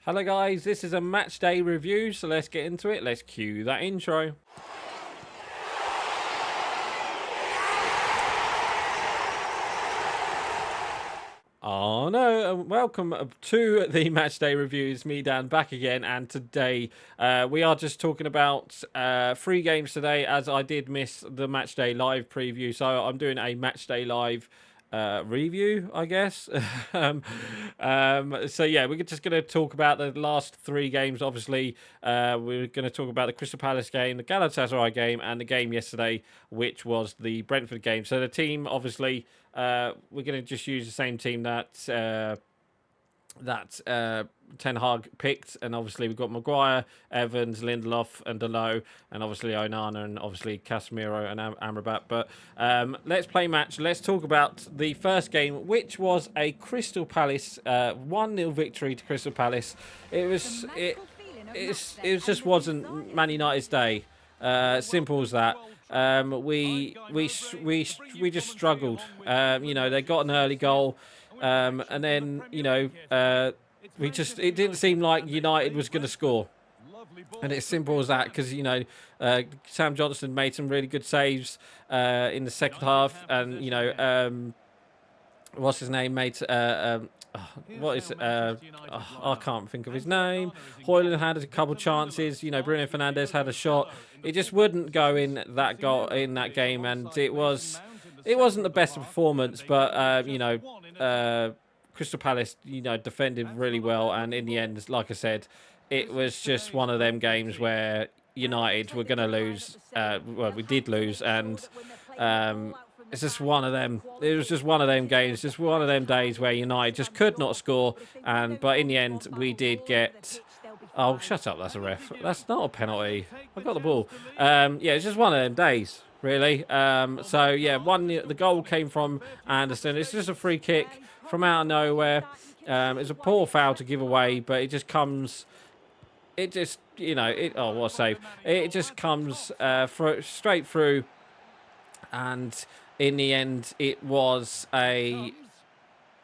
Hello guys, this is a match day review, so let's get into it. Let's cue that intro. Oh no, welcome to the match day reviews. Me, Dan, back again, and today we are just talking about 3 games today, as I did miss the match day live preview, so I'm doing a match day live review, I guess. So yeah, we're just going to talk about the last 3 games. Obviously, we're going to talk about the Crystal Palace game, the Galatasaray game, and the game yesterday, which was the Brentford game. So the team, obviously, we're going to just use the same team that Ten Hag picked, and obviously we've got Maguire, Evans, Lindelof, and Dalot, and obviously Onana, and obviously Casemiro and Amrabat. But let's play match. Let's talk about the first game, which was a Crystal Palace 1-0 victory to Crystal Palace. It just wasn't Man United's day. Simple as that. We just struggled. You know, they got an early goal. And then, you know, it didn't seem like United was going to score. And it's simple as that, because, you know, Sam Johnson made some really good saves in the second half. And, you know, what's his name, mate? I can't think of his name. Højlund had a couple chances. You know, Bruno Fernandes had a shot. It just wouldn't go in that goal in that game, and it wasn't the best performance. But you know, Crystal Palace, you know, defended really well, and in the end, like I said, it was just one of them games where United were going to lose. Well, we did lose, and it's just one of them. It was just one of them games, just one of them days where United just could not score. But in the end, we did get. Oh, shut up! That's a ref. That's not a penalty. I got the ball. Yeah, it's just one of them days, really. So yeah, the goal came from Anderson. It's just a free kick from out of nowhere. It's a poor foul to give away, but it just comes. It just, you know, oh, what a save! It just comes straight through, and in the end, it was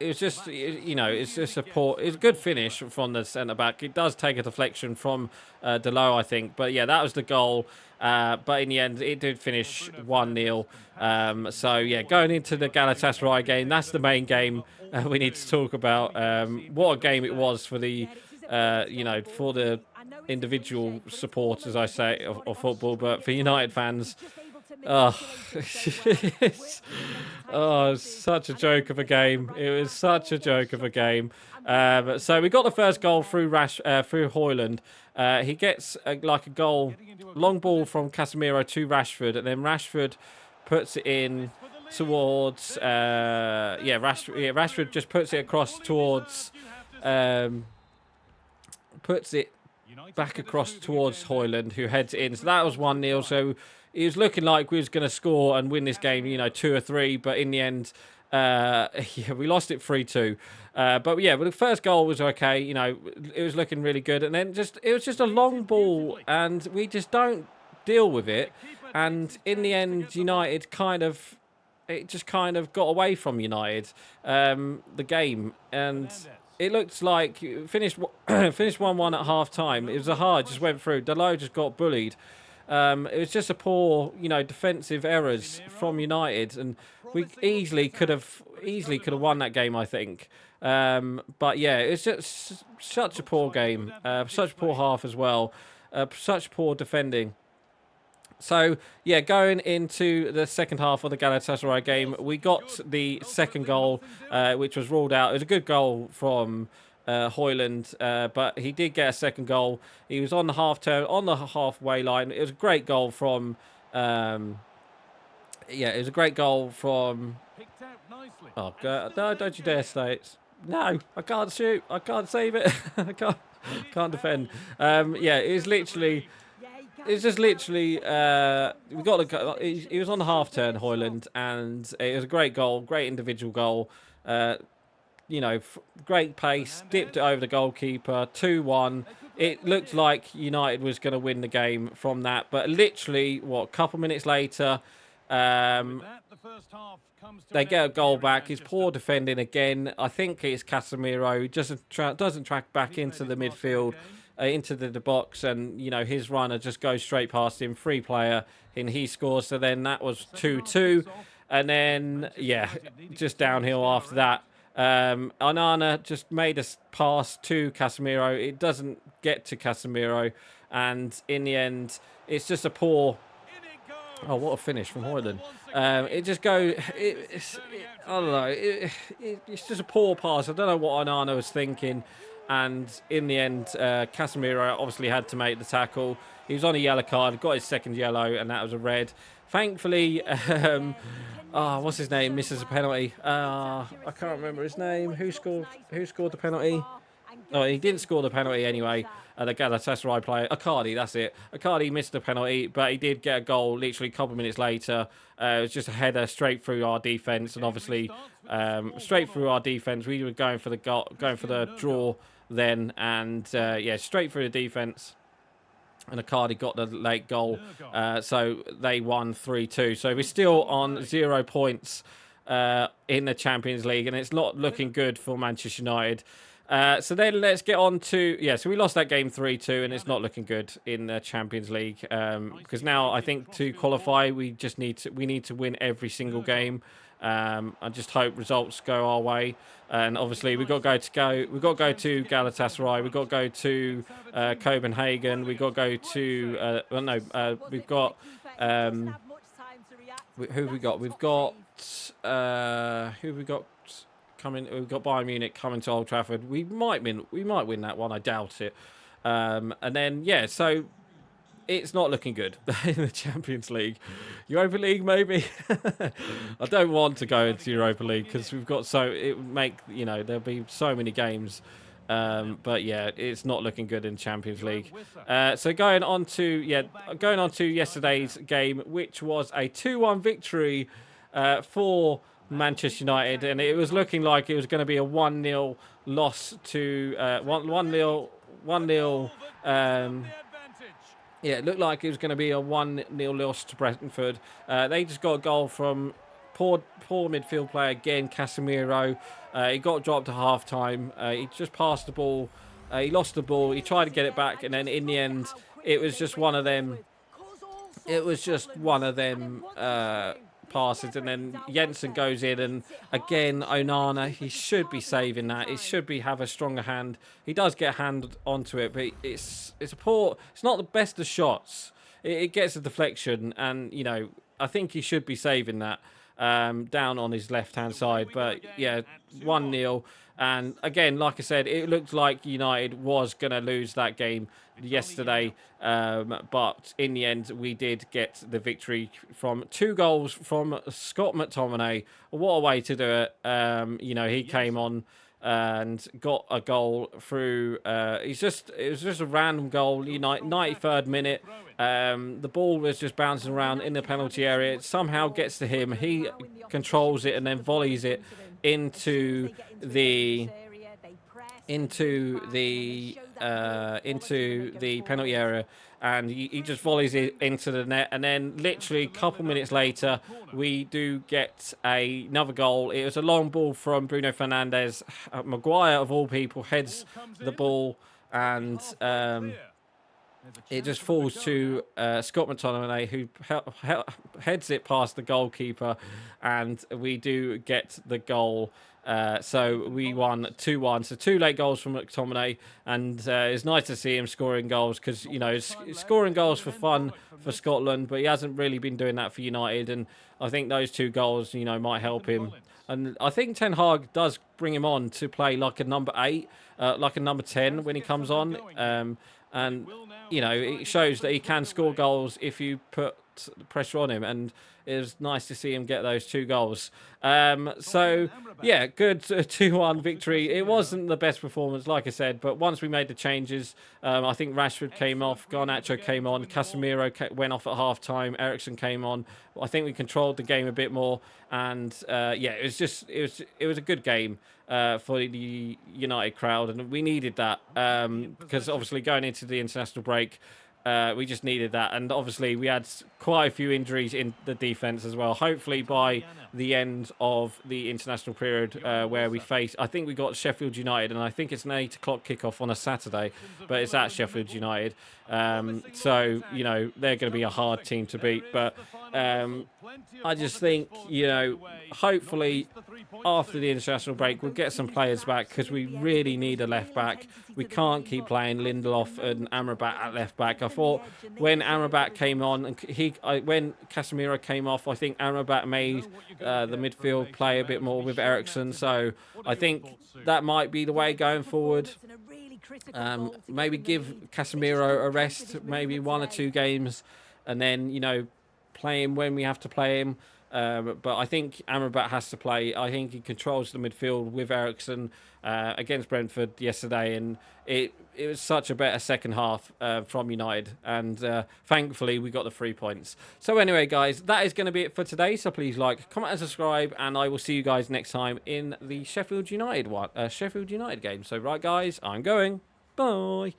just, you know, it's just it's a good finish from the centre back. It does take a deflection from Dalot, I think, but yeah, that was the goal. But in the end, it did finish 1-0. So yeah, going into the Galatasaray game, that's the main game we need to talk about. What a game it was for the, you know, for the individual supporters, I say, of football, but for United fans. Oh, oh, it's such a joke of a game. It was such a joke of a game. So we got the first goal through Højlund. He gets like a goal, long ball from Casemiro to Rashford, and then Rashford puts it in towards. Rashford just puts it across towards. Puts it back across towards Højlund, who heads in. So that was 1-0. So it was looking like we was going to score and win this game, you know, 2 or 3. But in the end, yeah, we lost it 3-2. But yeah, the first goal was okay. You know, it was looking really good. And then it was just a long ball, and we just don't deal with it. And in the end, United it just kind of got away from United, the game. And it looks like finished 1-1 at half time. It was it just went through. Dalot just got bullied. It was just a poor, you know, defensive errors from United, and we easily could have won that game, I think. But yeah, it's just such a poor game, such a poor half as well, such poor defending. So, yeah, going into the second half of the Galatasaray game, we got the second goal, which was ruled out. It was a good goal from Højlund, but he did get a second goal. He was on the halfway line. It was a great goal from... it was a great goal from... Oh, God, no, don't you dare say it. No, I can't shoot. I can't save it. I can't defend. Yeah, it was literally... It's just literally, we got he was on the half turn, Højlund, and it was a great goal, great individual goal. You know, great pace, dipped it over the goalkeeper, 2-1. It looked like United was going to win the game from that, but literally, a couple minutes later, They get a goal back. It's poor defending again. I think it's Casemiro. Doesn't track back into the midfield, into the box, and his runner just goes straight past him. Free player, and he scores. So then that was 2-2, and then just downhill after that. Onana just made a pass to Casemiro. It doesn't get to Casemiro, and in the end, it's just a poor. Oh, what a finish from Højlund. It just goes... I don't know. It's just a poor pass. I don't know what Onana was thinking. And in the end, Casemiro obviously had to make the tackle. He was on a yellow card, got his second yellow, and that was a red. Thankfully, what's his name? Misses a penalty. I can't remember his name. Who scored the penalty? Oh, he didn't score the penalty anyway. The Galatasaray player, Icardi, that's it. Icardi missed the penalty, but he did get a goal literally a couple of minutes later. It was just a header straight through our defence, and obviously straight through our defence. We were going for the draw then, and straight through the defence. And Icardi got the late goal, so they won 3-2. So we're still on 0 points in the Champions League, and it's not looking good for Manchester United. So then let's get on to... so we lost that game 3-2, and it's not looking good in the Champions League. Because now I think to qualify, we need to win every single game. I just hope results go our way. And obviously we've got to go to Galatasaray, we've got to go to Copenhagen, we've got to go to we've got who have we got? We've got who have we got coming? We've got Bayern Munich coming to Old Trafford. We might win that one. I doubt it. And then so it's not looking good in the Champions League. Europa League, maybe. I don't want to go into Europa League because we've got there'll be so many games. But it's not looking good in Champions League. So going on to yesterday's game, which was a 2-1 victory for Manchester United, and it was looking like it was going to be a 1-0 loss to 1-0. It looked like it was going to be a 1-0 loss to Brentford. They just got a goal from poor midfield player again, Casemiro. He got dropped at half time. He just passed the ball. He lost the ball. He tried to get it back, and then in the end, it was just one of them. Passes, and then Jensen goes in, and again Onana, he should be saving that. It should have a stronger hand. He does get a hand onto it, but it's not the best of shots. It gets a deflection, and I think he should be saving that down on his left hand side. But 1-0, and again, like I said, it looked like United was going to lose that game yesterday, but in the end we did get the victory from 2 goals from Scott McTominay. What a way to do it. He came on and got a goal through it was just a random goal. 93rd minute, the ball was just bouncing around in the penalty area. It somehow gets to him, he controls it and then volleys it into the penalty area, and he just volleys it into the net. And then literally a couple minutes later, we do get another goal. It was a long ball from Bruno Fernandes. Maguire, of all people, heads the ball, and it just falls to Scott McTominay, who heads it past the goalkeeper, and we do get the goal. So we won 2-1. So 2 late goals from McTominay, and it's nice to see him scoring goals, because scoring goals for fun for Scotland, but he hasn't really been doing that for United, and I think those 2 goals might help him. And I think Ten Hag does bring him on to play like a number 8, like a number 10 when he comes on, and it shows that he can score goals if you put pressure on him, and it was nice to see him get those 2 goals. So good 2-1 victory. It wasn't the best performance, like I said, but once we made the changes, I think Rashford came off, Garnacho came on, Casemiro went off at half time, Eriksen came on. I think we controlled the game a bit more, and it was a good game for the United crowd, and we needed that, because obviously going into the international break, We just needed that, and obviously we had quite a few injuries in the defence as well. Hopefully by the end of the international period where we face, I think we got Sheffield United, and I think it's an 8 o'clock kickoff on a Saturday, but it's at Sheffield United. So, you know, they're going to be a hard team to beat, but I just think, you know, hopefully after the international break, we'll get some players back because we really need a left back. We can't keep playing Lindelof and Amrabat at left back. I thought when Amrabat came on and when Casemiro came off, I think Amrabat made the midfield play a bit more with Eriksen. So I think that might be the way going forward. Maybe give Casemiro a rest, maybe 1 or 2 games, and then, you know, play him when we have to play him. But I think Amrabat has to play. I think he controls the midfield with Eriksen against Brentford yesterday, and it was such a better second half from United, and thankfully we got the 3 points. So anyway, guys, that is going to be it for today. So please like, comment, and subscribe, and I will see you guys next time in the Sheffield United game. So right, guys, I'm going. Bye.